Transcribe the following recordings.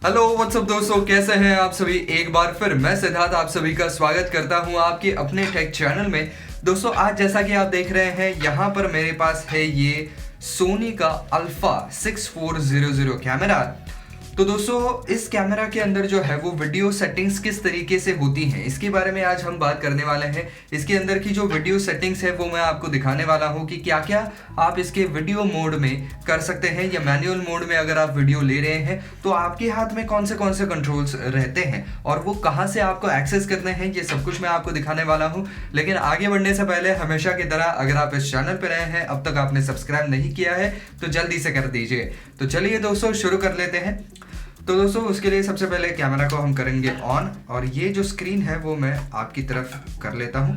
Hello what's up दोस्तों, कैसे हैं आप सभी। एक बार फिर मैं सिद्धार्थ आप सभी का स्वागत करता हूं आपके अपने टेक चैनल में। दोस्तों आज जैसा कि आप देख रहे हैं यहाँ पर मेरे पास है ये सोनी का अल्फा 6400 कैमरा। तो दोस्तों इस कैमरा के अंदर जो है वो वीडियो सेटिंग्स किस तरीके से होती हैं इसके बारे में आज हम बात करने वाले हैं। इसके अंदर की जो वीडियो सेटिंग्स है वो मैं आपको दिखाने वाला हूँ कि क्या क्या आप इसके वीडियो मोड में कर सकते हैं या मैनुअल मोड में अगर आप वीडियो ले रहे हैं तो आपके हाथ में कौन से कंट्रोल्स रहते हैं और वो कहाँ से आपको एक्सेस करने हैं, ये सब कुछ मैं आपको दिखाने वाला हूँ। लेकिन आगे बढ़ने से पहले हमेशा की तरह अगर आप इस चैनल पर रहे हैं, अब तक आपने सब्सक्राइब नहीं किया है तो जल्दी से कर दीजिए। तो चलिए दोस्तों शुरू कर लेते हैं। तो दोस्तों उसके लिए सबसे पहले कैमरा को हम करेंगे ऑन और ये जो स्क्रीन है वो मैं आपकी तरफ कर लेता हूँ।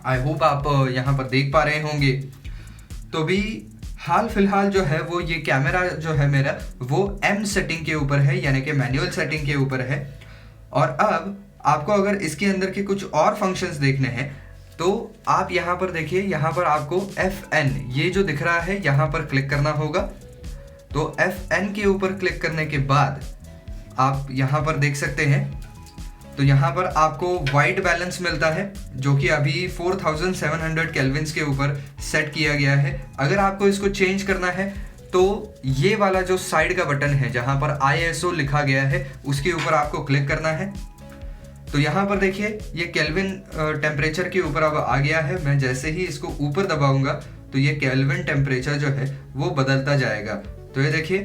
आई होप आप यहाँ पर देख पा रहे होंगे। तो भी हाल फिलहाल जो है वो ये कैमरा जो है मेरा वो M सेटिंग के ऊपर है, यानी कि मैनुअल सेटिंग के ऊपर है। और अब आपको अगर इसके अंदर के कुछ और फंक्शंस देखने हैं तो आप यहाँ पर देखिए, यहाँ पर आपको FN ये जो दिख रहा है यहाँ पर क्लिक करना होगा। तो FN के ऊपर क्लिक करने के बाद आप यहाँ पर देख सकते हैं तो यहाँ पर आपको वाइट बैलेंस मिलता है जो कि अभी 4700 केल्विन्स के ऊपर सेट किया गया है। अगर आपको इसको चेंज करना है तो ये वाला जो साइड का बटन है जहाँ पर ISO लिखा गया है उसके ऊपर आपको क्लिक करना है। तो यहाँ पर देखिए ये केल्विन टेम्परेचर के ऊपर अब आ गया है। मैं जैसे ही इसको ऊपर दबाऊंगा तो ये केल्विन टेम्परेचर जो है वो बदलता जाएगा। तो ये देखिए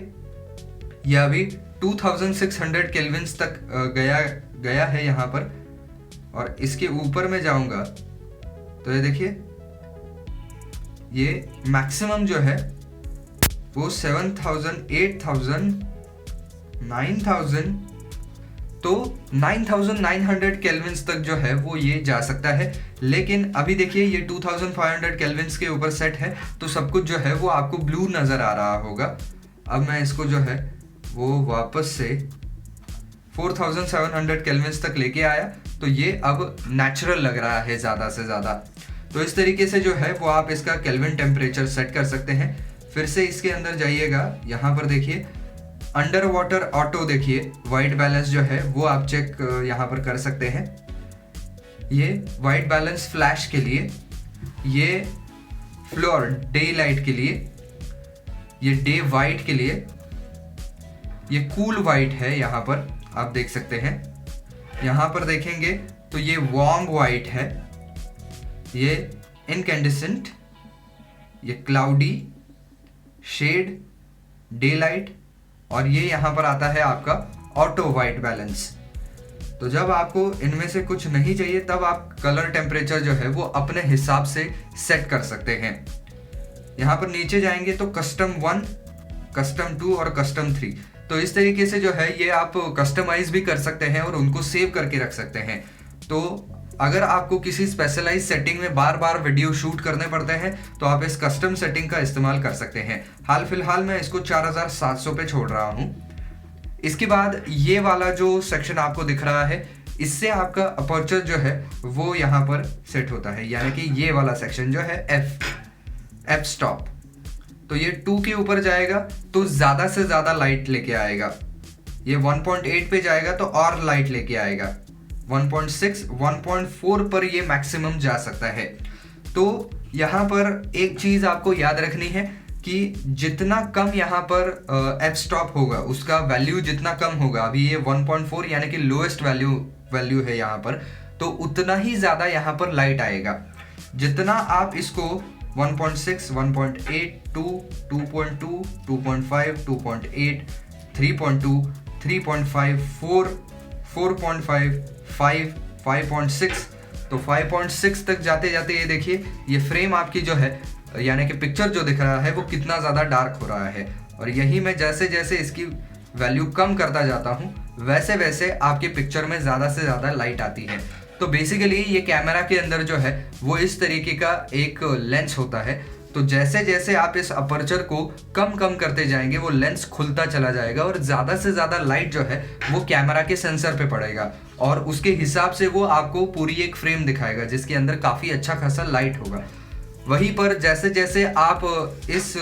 ये अभी 2600 केल्विन्स तक गया है यहाँ पर। और इसके ऊपर में जाऊंगा तो ये देखिए ये मैक्सिमम जो है वो 7000, 8000, 9000 तो 9900 केल्विन्स तक जो है वो ये जा सकता है। लेकिन अभी देखिए ये 2500 केल्विन्स के ऊपर सेट है तो सब कुछ जो है वो आपको ब्लू नज़र आ रहा होगा। अब मैं इसको जो है वो वापस से 4700 केल्विन्स तक लेके आया तो ये अब नेचुरल लग रहा है ज़्यादा से ज़्यादा। तो इस तरीके से जो है वो आप इसका केल्विन टेम्परेचर सेट कर सकते हैं। फिर से इसके अंदर जाइएगा, यहाँ पर देखिए अंडर वाटर ऑटो, देखिए वाइट बैलेंस जो है वो आप चेक यहाँ पर कर सकते हैं। ये वाइट बैलेंस फ्लैश के लिए, ये फ्लोर डे लाइट के लिए, ये डे वाइट के लिए, ये कूल वाइट है यहाँ पर आप देख सकते हैं। यहाँ पर देखेंगे तो ये वार्म वाइट है, ये इनकैंडिसेंट, ये क्लाउडी, शेड, डे लाइट और ये यहाँ पर आता है आपका ऑटो वाइट बैलेंस। तो जब आपको इनमें से कुछ नहीं चाहिए तब आप कलर टेम्परेचर जो है वो अपने हिसाब से सेट कर सकते हैं। यहाँ पर नीचे जाएंगे तो कस्टम 1, कस्टम 2 और कस्टम 3। तो इस तरीके से जो है ये आप कस्टमाइज भी कर सकते हैं और उनको सेव करके रख सकते हैं। तो अगर आपको किसी स्पेशलाइज सेटिंग में बार बार वीडियो शूट करने पड़ते हैं तो आप इस कस्टम सेटिंग का इस्तेमाल कर सकते हैं। हाल फिलहाल मैं इसको 4700 पे छोड़ रहा हूँ। इसके बाद ये वाला जो सेक्शन आपको दिख रहा है इससे आपका अपर्चर जो है वो यहाँ पर सेट होता है, यानी कि ये वाला सेक्शन जो है एफ स्टॉप। तो ये 2 के ऊपर जाएगा तो ज़्यादा से ज़्यादा लाइट लेके आएगा। ये 1.8 पे जाएगा तो और लाइट लेके आएगा। 1.6, 1.4 पर ये मैक्सिमम जा सकता है। तो यहाँ पर एक चीज़ आपको याद रखनी है कि जितना कम यहाँ पर एफ स्टॉप होगा उसका वैल्यू जितना कम होगा, अभी ये 1.4 यानी कि लोएस्ट वैल्यू है यहाँ पर, तो उतना ही ज़्यादा यहाँ पर लाइट आएगा। जितना आप इसको 1.6, 1.8, 2, 2.2, 2.5, 2.8, 3.2, 3.5, 4, 4.5, 5, 5.6, तो 5.6 तक जाते जाते ये देखिए ये फ्रेम आपकी जो है यानी कि पिक्चर जो दिख रहा है वो कितना ज़्यादा डार्क हो रहा है। और यही मैं जैसे जैसे इसकी वैल्यू कम करता जाता हूँ वैसे वैसे आपके पिक्चर में ज़्यादा से ज़्यादा लाइट आती है। तो बेसिकली ये कैमरा के अंदर जो है वो इस तरीके का एक लेंस होता है। तो जैसे जैसे आप इस अपर्चर को कम कम करते जाएंगे वो लेंस खुलता चला जाएगा और ज़्यादा से ज़्यादा लाइट जो है वो कैमरा के सेंसर पे पड़ेगा और उसके हिसाब से वो आपको पूरी एक फ्रेम दिखाएगा जिसके अंदर काफ़ी अच्छा खासा लाइट होगा। वहीं पर जैसे जैसे आप इस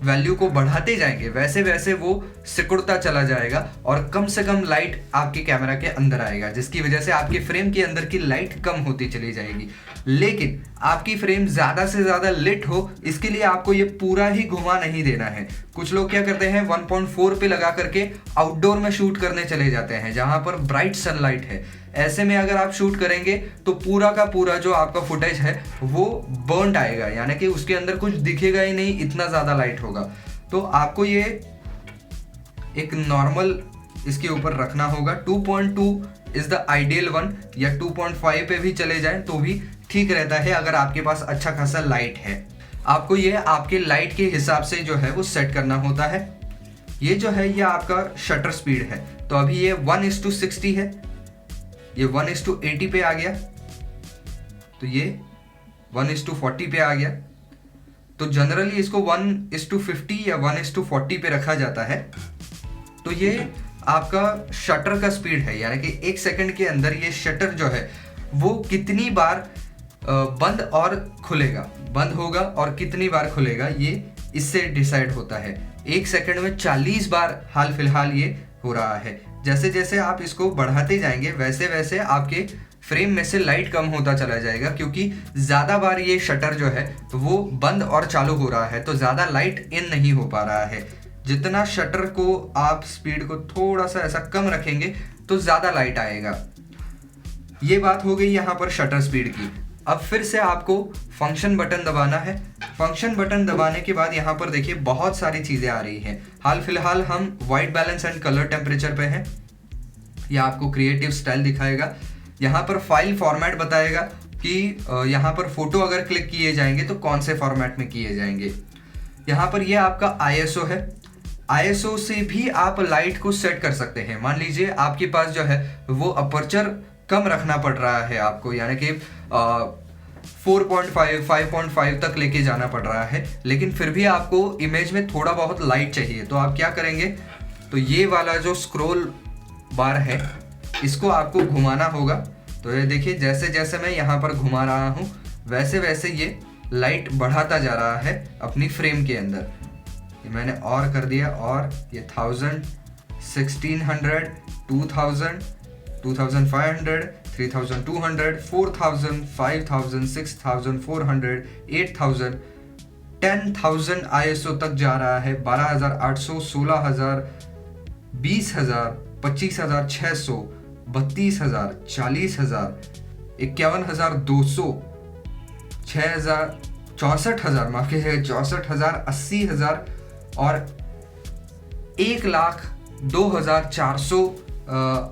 वैल्यू को बढ़ाते जाएंगे वैसे वैसे वो सिकुड़ता चला जाएगा और कम से कम लाइट आपके कैमरा के अंदर आएगा, जिसकी वजह से आपके फ्रेम के अंदर की लाइट कम होती चली जाएगी। लेकिन आपकी फ्रेम ज़्यादा से ज़्यादा लिट हो, इसके लिए आपको ये पूरा ही घुमा नहीं देना है। कुछ लोग क्या करते हैं 1.4 पे लगा करके आउटडोर में शूट करने चले जाते हैं जहाँ पर ब्राइट सनलाइट है। ऐसे में अगर आप शूट करेंगे तो पूरा का पूरा जो आपका फुटेज है वो बर्न्ड आएगा, यानी कि उसके अंदर कुछ दिखेगा ही नहीं, इतना ज़्यादा लाइट होगा। तो आपको ये एक नॉर्मल इसके ऊपर रखना होगा। 2.2 इज द आइडियल वन, या 2.5 पे भी चले जाएं तो भी ठीक रहता है अगर आपके पास अच्छा खासा लाइट है। आपको ये आपके लाइट के हिसाब से जो है वो सेट करना होता है। ये जो है ये आपका शटर स्पीड है, तो अभी ये 1:60 है, ये 1:80 पे आ गया, तो ये 1:40 पे आ गया। तो जनरली इसको 1:50 या 1:40 पे रखा जाता है। तो ये आपका शटर का स्पीड है, यानी कि 1 सेकंड के अंदर ये शटर जो है वो कितनी बार बंद और खुलेगा, बंद होगा और कितनी बार खुलेगा, ये इससे डिसाइड होता है। 1 सेकंड में 40 बार हाल फिलहाल ये हो रहा है। जैसे जैसे आप इसको बढ़ाते जाएंगे वैसे वैसे आपके फ्रेम में से लाइट कम होता चला जाएगा, क्योंकि ज़्यादा बार ये शटर जो है वो बंद और चालू हो रहा है, तो ज़्यादा लाइट इन नहीं हो पा रहा है। जितना शटर को आप स्पीड को थोड़ा सा ऐसा कम रखेंगे तो ज़्यादा लाइट आएगा। ये बात हो गई यहाँ पर शटर स्पीड की। अब फिर से आपको फंक्शन बटन दबाना है। फंक्शन बटन दबाने के बाद यहाँ पर देखिए बहुत सारी चीज़ें आ रही हैं। हाल फिलहाल हम white balance and colour temperature पे हैं। यह आपको क्रिएटिव स्टाइल दिखाएगा। यहाँ पर फाइल फॉर्मेट बताएगा कि यहाँ पर फोटो अगर क्लिक किए जाएंगे तो कौन से फॉर्मेट में किए जाएंगे। यहाँ पर यह आपका ISO है। ISO से भी आप लाइट को सेट कर सकते हैं। मान लीजिए आपके पास जो है वो अपर्चर कम रखना पड़ रहा है आपको, यानी कि 4.5 5.5 तक लेके जाना पड़ रहा है, लेकिन फिर भी आपको इमेज में थोड़ा बहुत लाइट चाहिए। तो आप क्या करेंगे, तो ये वाला जो स्क्रॉल बार है इसको आपको घुमाना होगा। तो ये देखिए जैसे जैसे मैं यहाँ पर घुमा रहा हूँ वैसे वैसे ये लाइट बढ़ाता जा रहा है अपनी फ्रेम के अंदर। ये मैंने और कर दिया, और ये 1000 1600 2000 2500 3200 4000 5000 6400 8000 10,000 ISO तक जा रहा है। 12,800 16,000 20,000 25,600 32,000 40,000 51,200 6,000 64,000 माफ कीजिएगा 64,000 80,000 और 1,02,400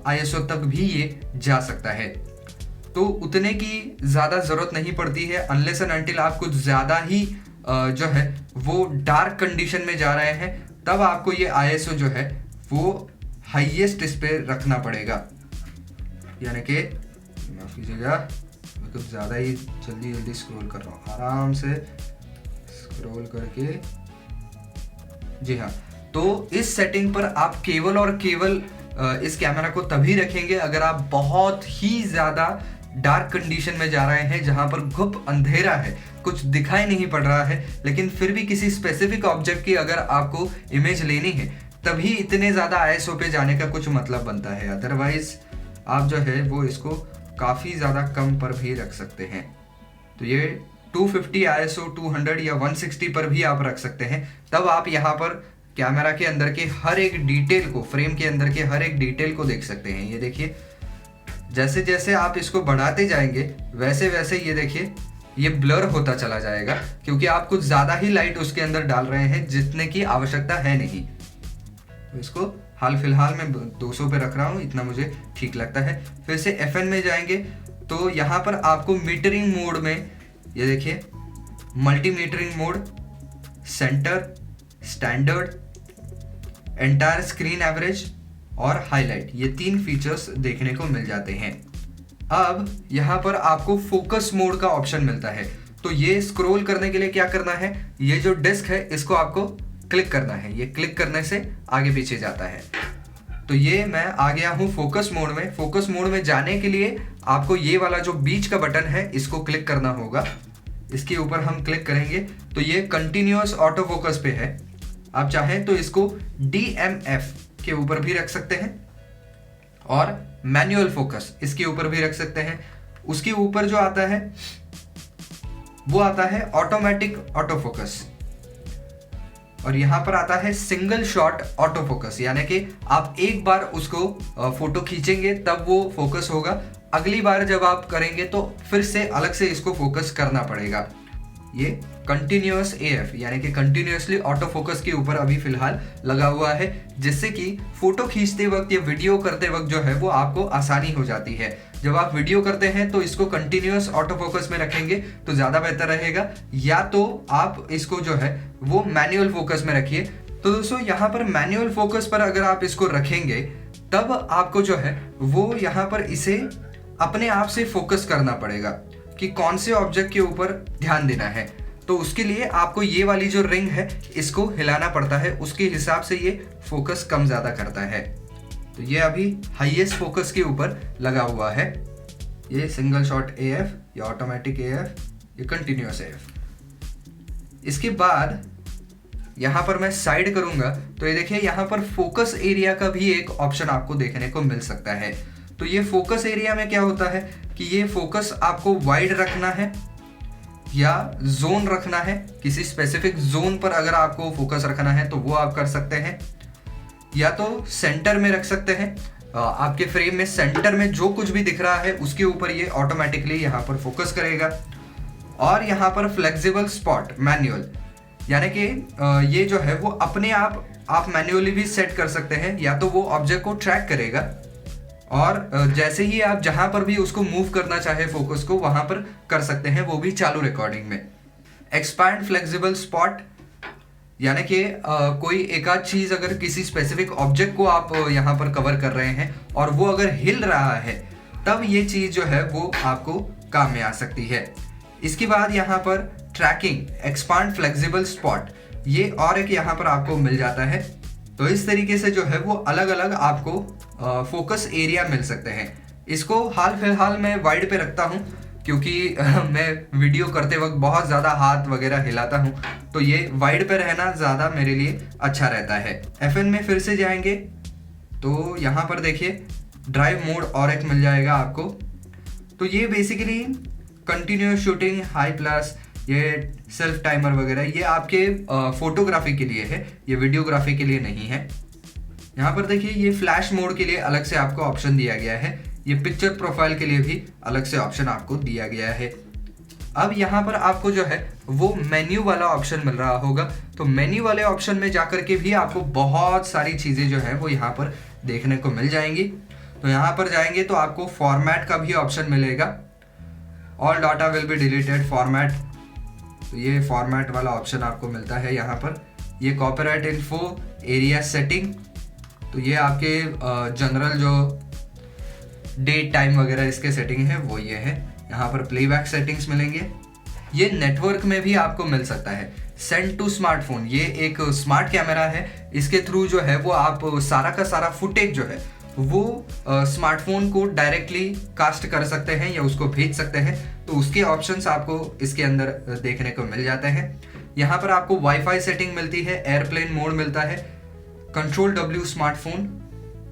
ISO तक भी ये जा सकता है। तो उतने की ज़्यादा ज़रूरत नहीं पड़ती है अनलेस एंड अनटिल आप कुछ ज़्यादा ही जो है वो डार्क कंडीशन में जा रहे हैं, तब आपको ये ISO जो है वो हाईएस्ट इस पे रखना पड़ेगा। यानी कि माफ कीजिएगा मैं कुछ ज़्यादा ही जल्दी स्क्रॉल कर रहा हूँ, आराम से स्क्रॉल करके। जी हाँ, तो इस सेटिंग पर आप केवल और केवल इस कैमरा को तभी रखेंगे अगर आप बहुत ही ज़्यादा डार्क कंडीशन में जा रहे हैं, जहां पर घुप अंधेरा है, कुछ दिखाई नहीं पड़ रहा है, लेकिन फिर भी किसी स्पेसिफिक ऑब्जेक्ट की अगर आपको इमेज लेनी है तभी इतने ज़्यादा ISO पे जाने का कुछ मतलब बनता है। अदरवाइज आप जो है वो इसको काफ़ी ज़्यादा कम पर भी रख सकते हैं। तो ये 250 ISO 200 या 160 पर भी आप रख सकते हैं। तब आप यहाँ पर कैमरा के अंदर के हर एक डिटेल को, फ्रेम के अंदर के हर एक डिटेल को देख सकते हैं। ये देखिए जैसे जैसे आप इसको बढ़ाते जाएंगे वैसे वैसे ये देखिए ये ब्लर होता चला जाएगा, क्योंकि आप कुछ ज़्यादा ही लाइट उसके अंदर डाल रहे हैं जितने की आवश्यकता है नहीं। तो इसको हाल फिलहाल मैं 200 पे रख रहा हूँ, इतना मुझे ठीक लगता है। फिर से FN में जाएंगे तो यहाँ पर आपको मीटरिंग मोड में ये देखिए multi metering mode, centre, standard, entire screen average और हाईलाइट, ये 3 फीचर्स देखने को मिल जाते हैं। अब यहाँ पर आपको फोकस मोड का ऑप्शन मिलता है। तो ये स्क्रॉल करने के लिए क्या करना है, ये जो डिस्क है इसको आपको क्लिक करना है। ये क्लिक करने से आगे पीछे जाता है। तो ये मैं आ गया हूँ फोकस मोड में। फोकस मोड में जाने के लिए आपको ये वाला जो बीच का बटन है इसको क्लिक करना होगा। इसके ऊपर हम क्लिक करेंगे तो ये कंटिन्यूअस ऑटो फोकस पे है। आप चाहें तो इसको DMF के ऊपर भी रख सकते हैं और मैनुअल फोकस इसके ऊपर भी रख सकते हैं। उसके ऊपर जो आता है वो आता है ऑटोमेटिक ऑटो फोकस, और यहां पर आता है सिंगल शॉट ऑटो फोकस, यानी कि आप एक बार उसको फोटो खींचेंगे तब वो फोकस होगा, अगली बार जब आप करेंगे तो फिर से अलग से इसको फोकस करना पड़ेगा। ये कंटिन्यूअस AF यानी कि कंटिन्यूअसली ऑटो फोकस के ऊपर अभी फिलहाल लगा हुआ है, जिससे कि फोटो खींचते वक्त या वीडियो करते वक्त जो है वो आपको आसानी हो जाती है। जब आप वीडियो करते हैं तो इसको कंटिन्यूअस ऑटो फोकस में रखेंगे तो ज़्यादा बेहतर रहेगा, या तो आप इसको जो है वो मैनुअल फोकस में रखिए। तो दोस्तों यहाँ पर मैनुअल फोकस पर अगर आप इसको रखेंगे तब आपको जो है वो यहाँ पर इसे अपने आप से फोकस करना पड़ेगा कि कौन से ऑब्जेक्ट के ऊपर ध्यान देना है। तो उसके लिए आपको ये वाली जो रिंग है इसको हिलाना पड़ता है, उसके हिसाब से ये फोकस कम ज़्यादा करता है। तो ये अभी हाईएस्ट फोकस के ऊपर लगा हुआ है, ये सिंगल शॉट AF या ऑटोमेटिक AF, ये कंटिन्यूअस AF। इसके बाद यहाँ पर मैं साइड करूँगा तो ये देखिए यहाँ पर फोकस एरिया का भी एक ऑप्शन आपको देखने को मिल सकता है। तो ये फोकस एरिया में क्या होता है कि ये फोकस आपको वाइड रखना है या जोन रखना है, किसी स्पेसिफिक जोन पर अगर आपको फोकस रखना है तो वो आप कर सकते हैं, या तो सेंटर में रख सकते हैं। आपके फ्रेम में सेंटर में जो कुछ भी दिख रहा है उसके ऊपर ये ऑटोमेटिकली यहाँ पर फोकस करेगा। और यहाँ पर फ्लेक्सिबल स्पॉट मैनुअल, यानी कि ये जो है वो अपने आप मैन्युअली भी सेट कर सकते हैं, या तो वो ऑब्जेक्ट को ट्रैक करेगा और जैसे ही आप जहां पर भी उसको मूव करना चाहे फोकस को वहां पर कर सकते हैं, वो भी चालू रिकॉर्डिंग में। एक्सपैंड फ्लेक्सिबल स्पॉट, यानी कि कोई एक आध चीज अगर किसी स्पेसिफिक ऑब्जेक्ट को आप यहाँ पर कवर कर रहे हैं और वो अगर हिल रहा है तब ये चीज जो है वो आपको काम में आ सकती है। इसके बाद यहाँ पर ट्रैकिंग, एक्सपांड फ्लेक्सिबल स्पॉट, ये और एक यहाँ पर आपको मिल जाता है। तो इस तरीके से जो है वो अलग अलग आपको फोकस एरिया मिल सकते हैं। इसको हाल फिलहाल मैं वाइड पे रखता हूँ क्योंकि मैं वीडियो करते वक्त बहुत ज़्यादा हाथ वगैरह हिलाता हूँ, तो ये वाइड पे रहना ज़्यादा मेरे लिए अच्छा रहता है। FN में फिर से जाएंगे तो यहाँ पर देखिए ड्राइव मोड और एक मिल जाएगा आपको। तो ये basically continuous shooting, high plus, ये सेल्फ टाइमर वगैरह ये आपके फोटोग्राफी के लिए है, ये वीडियोग्राफी के लिए नहीं है। यहाँ पर देखिए ये फ्लैश मोड के लिए अलग से आपको ऑप्शन दिया गया है, ये पिक्चर प्रोफाइल के लिए भी अलग से ऑप्शन आपको दिया गया है। अब यहाँ पर आपको जो है वो मेन्यू वाला ऑप्शन मिल रहा होगा, तो मेन्यू वाले ऑप्शन में जाकर के भी आपको बहुत सारी चीज़ें जो है वो यहाँ पर देखने को मिल जाएंगी। तो यहाँ पर जाएंगे तो आपको फॉर्मेट का भी ऑप्शन मिलेगा, all data will be deleted format, तो ये फॉर्मेट वाला ऑप्शन आपको मिलता है यहाँ पर। ये कॉपीराइट इन्फो, एरिया सेटिंग, तो ये आपके जनरल जो डेट टाइम वगैरह इसके सेटिंग है वो ये है। यहाँ पर प्लेबैक सेटिंग्स मिलेंगे। ये नेटवर्क में भी आपको मिल सकता है। सेंड टू स्मार्टफोन, ये एक स्मार्ट कैमरा है, इसके थ्रू जो है वो आप सारा का सारा फुटेज जो है वो स्मार्टफोन को डायरेक्टली कास्ट कर सकते हैं या उसको भेज सकते हैं। तो उसके ऑप्शंस आपको इसके अंदर देखने को मिल जाते हैं। यहाँ पर आपको वाईफाई सेटिंग मिलती है, एयरप्लेन मोड मिलता है, control W smartphone,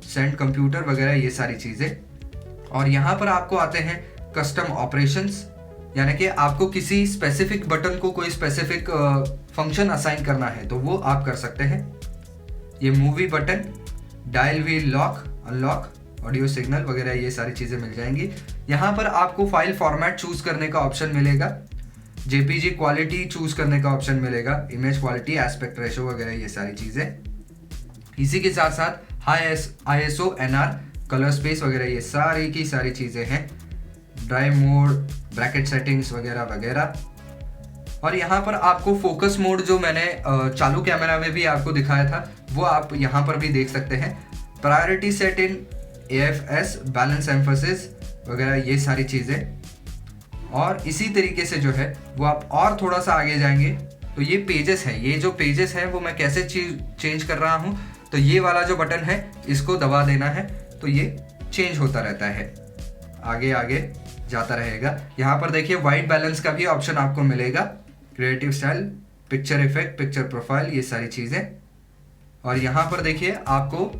send computer वगैरह ये सारी चीज़ें। और यहाँ पर आपको आते हैं कस्टम ऑपरेशंस, यानी कि आपको किसी स्पेसिफिक बटन को कोई स्पेसिफिक फंक्शन असाइन करना है तो वो आप कर सकते हैं। ये movie button, dial wheel lock, unlock, audio signal वगैरह ये सारी चीज़ें मिल जाएंगी। यहाँ पर आपको फाइल फॉर्मेट चूज करने का ऑप्शन मिलेगा, JPG क्वालिटी चूज करने का ऑप्शन मिलेगा, इमेज क्वालिटी, एस्पेक्ट रेशो वगैरह ये सारी चीज़ें। इसी के साथ साथ high ISO, NR, colour space वगैरह ये सारी की सारी चीज़ें हैं, ड्राइव मोड, ब्रैकेट सेटिंग्स वगैरह वगैरह। और यहाँ पर आपको फोकस मोड जो मैंने चालू कैमरा में भी आपको दिखाया था वो आप यहाँ पर भी देख सकते हैं। प्रायोरिटी सेट इन AFS, बैलेंस एम्फोसिस वगैरह ये सारी चीज़ें। और इसी तरीके से जो है वो आप और थोड़ा सा आगे जाएंगे तो ये पेजेस हैं, ये जो पेजेस हैं वो मैं कैसे चेंज कर रहा हूँ, तो ये वाला जो बटन है इसको दबा देना है तो ये चेंज होता रहता है, आगे आगे जाता रहेगा। यहाँ पर देखिए वाइट बैलेंस का भी ऑप्शन आपको मिलेगा, creative style, picture effect, picture profile ये सारी चीज़ें। और यहाँ पर देखिए आपको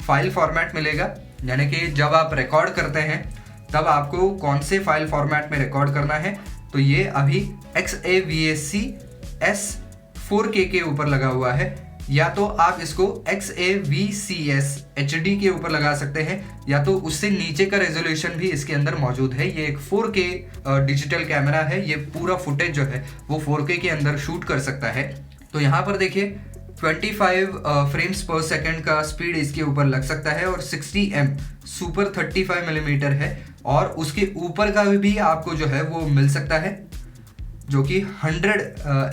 फाइल फॉर्मेट मिलेगा, यानी कि जब आप रिकॉर्ड करते हैं तब आपको कौन से फाइल फॉर्मेट में रिकॉर्ड करना है। तो ये अभी XAVC S4K के ऊपर लगा हुआ है, या तो आप इसको XAVCS HD के ऊपर लगा सकते हैं, या तो उससे नीचे का रेजोल्यूशन भी इसके अंदर मौजूद है। ये एक 4K डिजिटल कैमरा है, ये पूरा फुटेज जो है वो 4K के अंदर शूट कर सकता है। तो यहाँ पर देखिए 25 फ्रेम्स पर सेकंड का स्पीड इसके ऊपर लग सकता है, और 60M सुपर 35 मिलीमीटर है, और उसके ऊपर का भी आपको जो है वो मिल सकता है जो कि 100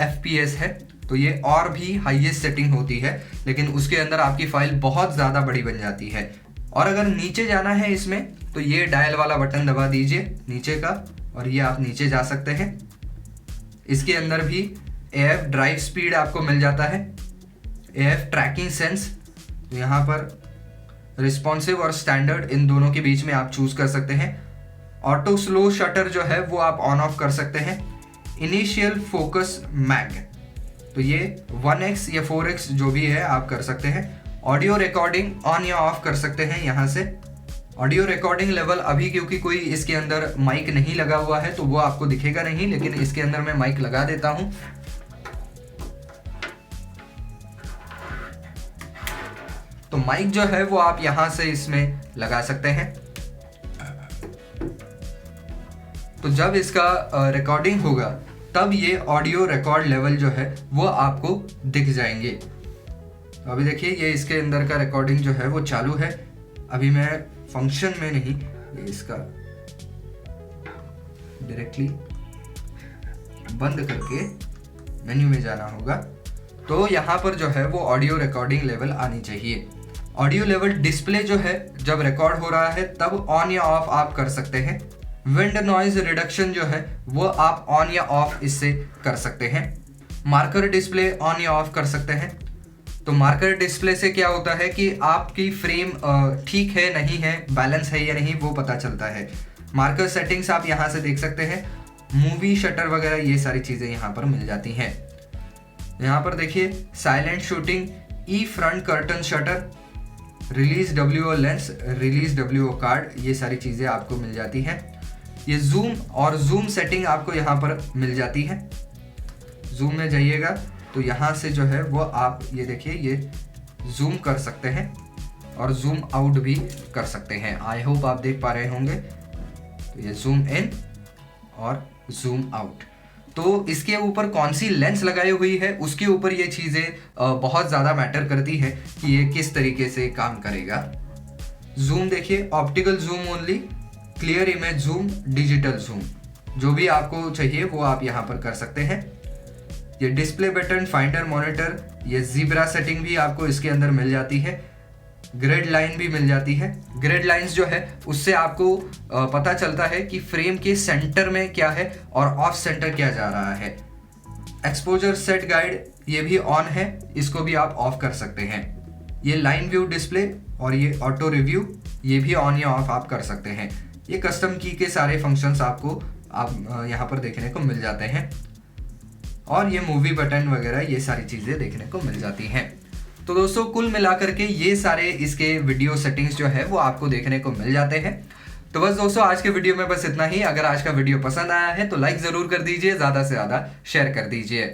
FPS है। तो ये और भी हाईएस्ट सेटिंग होती है, लेकिन उसके अंदर आपकी फाइल बहुत ज़्यादा बड़ी बन जाती है। और अगर नीचे जाना है इसमें तो ये डायल वाला बटन दबा दीजिए नीचे का, और ये आप नीचे जा सकते हैं। इसके अंदर भी AF ड्राइव स्पीड आपको मिल जाता है, AF ट्रैकिंग सेंस। तो यहाँ पर रिस्पॉन्सिव और स्टैंडर्ड इन दोनों के बीच में आप चूज कर सकते हैं। ऑटो स्लो शटर जो है वो आप ऑन ऑफ कर सकते हैं। इनिशियल फोकस मैग, तो ये 1x या 4x जो भी है आप कर सकते हैं। ऑडियो रिकॉर्डिंग ऑन या ऑफ कर सकते हैं यहाँ से। ऑडियो रिकॉर्डिंग लेवल अभी क्योंकि कोई इसके अंदर माइक नहीं लगा हुआ है तो वो आपको दिखेगा नहीं, लेकिन इसके अंदर मैं माइक लगा देता हूँ। तो माइक जो है वो आप यहां से इसमें लगा सकते हैं। तो जब इसका रिकॉर्डिंग होगा तब ये ऑडियो रिकॉर्ड लेवल जो है वो आपको दिख जाएंगे। तो अभी देखिए ये इसके अंदर का रिकॉर्डिंग जो है वो चालू है। अभी मैं फंक्शन में नहीं, ये इसका डायरेक्टली बंद करके मेन्यू में जाना होगा। तो यहाँ पर जो है वो ऑडियो रिकॉर्डिंग लेवल आनी चाहिए। ऑडियो लेवल डिस्प्ले जो है जब रिकॉर्ड हो रहा है तब ऑन या ऑफ आप कर सकते हैं। विंड नॉइज रिडक्शन जो है वो आप ऑन या ऑफ इससे कर सकते हैं। मार्कर डिस्प्ले ऑन या ऑफ कर सकते हैं। तो मार्कर डिस्प्ले से क्या होता है कि आपकी फ्रेम ठीक है नहीं है, बैलेंस है या नहीं, वो पता चलता है। मार्कर सेटिंग्स आप यहाँ से देख सकते हैं। मूवी शटर वगैरह ये सारी चीज़ें यहाँ पर मिल जाती हैं। यहाँ पर देखिए silent shooting, e front curtain shutter, release WO lens, release WO card, ये सारी चीज़ें आपको मिल जाती हैं। ये जूम और जूम सेटिंग आपको यहाँ पर मिल जाती है। जूम में जाइएगा तो यहाँ से जो है वो आप ये देखिए ये जूम कर सकते हैं और जूम आउट भी कर सकते हैं। आई होप आप देख पा रहे होंगे। तो ये जूम इन और जूम आउट। तो इसके ऊपर कौन सी लेंस लगाई हुई है उसके ऊपर ये चीज़ें बहुत ज़्यादा मैटर करती है कि ये किस तरीके से काम करेगा। जूम देखिए, optical zoom only, clear image zoom, digital zoom, जो भी आपको चाहिए वो आप यहाँ पर कर सकते हैं। ये डिस्प्ले बटन, फाइंडर, मॉनिटर, ये ज़ीब्रा सेटिंग भी आपको इसके अंदर मिल जाती है। ग्रिड लाइन भी मिल जाती है। ग्रिड लाइंस जो है उससे आपको पता चलता है कि फ्रेम के सेंटर में क्या है और ऑफ सेंटर क्या जा रहा है। एक्सपोजर सेट गाइड ये भी ऑन है, इसको भी आप ऑफ कर सकते हैं। ये लाइन व्यू डिस्प्ले और ये ऑटो रिव्यू ये भी ऑन या ऑफ आप कर सकते हैं। ये कस्टम की के सारे फंक्शंस आपको यहाँ पर देखने को मिल जाते हैं। और ये मूवी बटन वगैरह ये सारी चीज़ें देखने को मिल जाती हैं। तो दोस्तों कुल मिलाकर के ये सारे इसके वीडियो सेटिंग्स जो है वो आपको देखने को मिल जाते हैं। तो बस दोस्तों आज के वीडियो में बस इतना ही। अगर आज का वीडियो पसंद आया है तो लाइक ज़रूर कर दीजिए, ज़्यादा से ज़्यादा शेयर कर दीजिए।